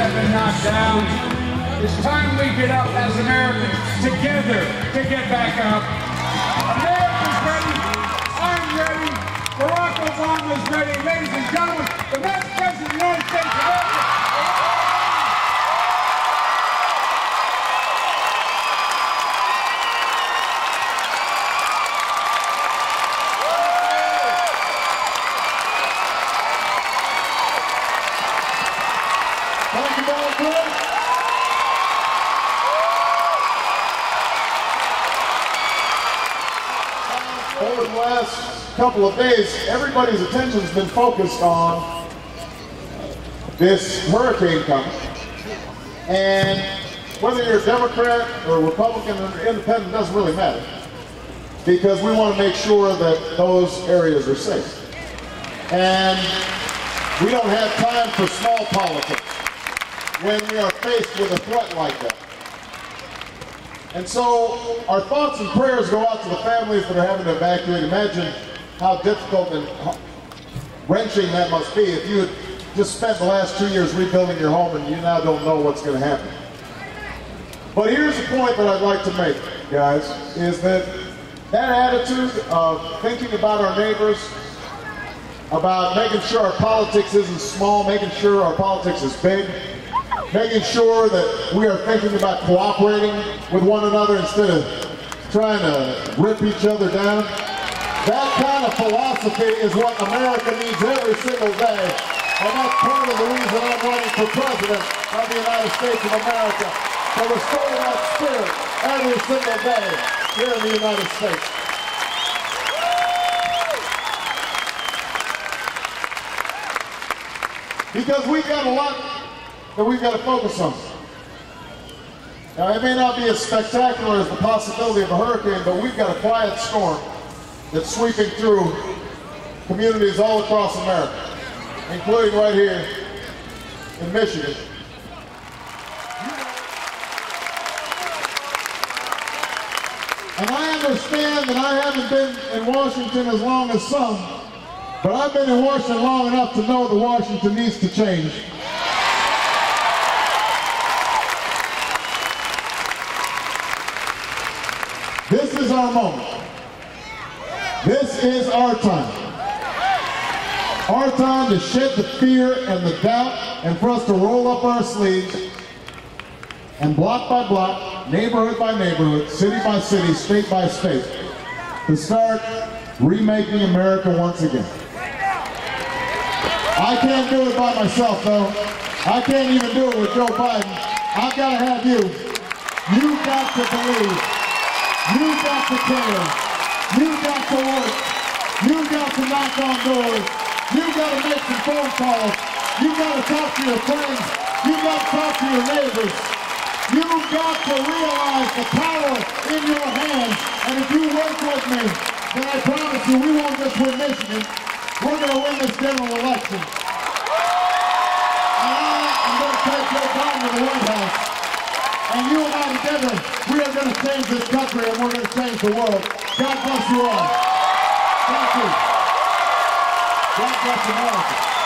have been knocked down. It's time we get up as Americans together to get back up. America's ready. I'm ready. Barack Obama's ready. Ladies and gentlemen, the next president of the United States of America. Thank you, Mark Bugnaski. Over the last couple of days, everybody's attention has been focused on this hurricane coming. And whether you're a Democrat or Republican or Independent doesn't really matter, because we want to make sure that those areas are safe. And we don't have time for small politics when we are faced with a threat like that. And so our thoughts and prayers go out to the families that are having to evacuate. Imagine how difficult and wrenching that must be if you had just spent the last 2 years rebuilding your home and you now don't know what's going to happen. But here's the point that I'd like to make, guys, is that attitude of thinking about our neighbors, about making sure our politics isn't small, making sure our politics is big, making sure that we are thinking about cooperating with one another instead of trying to rip each other down. That kind of philosophy is what America needs every single day. And that's part of the reason I'm running for president of the United States of America, to restore that spirit every single day here in the United States. Because we've got a lot that we've got to focus on. Now, it may not be as spectacular as the possibility of a hurricane, but we've got a quiet storm that's sweeping through communities all across America, including right here in Michigan. And I understand that I haven't been in Washington as long as some, but I've been in Washington long enough to know that Washington needs to change. This is our moment. This is our time. Our time to shed the fear and the doubt, and for us to roll up our sleeves and block by block, neighborhood by neighborhood, city by city, state by state, to start remaking America once again. I can't do it by myself, though. I can't even do it with Joe Biden. I've got to have you. You've got to believe. You've got to care. You've got to work. You've got to knock on doors. You've got to make some phone calls. You've got to talk to your friends. You've got to talk to your neighbors. You've got to realize the power in your hands. And if you work with me, then I promise you we won't just win Michigan. We're going to win this general election. And I'm going to take Joe Biden to the White House. And you and I together, we are going to change this country and we're going to change the world. God bless you all. Thank you. God bless America.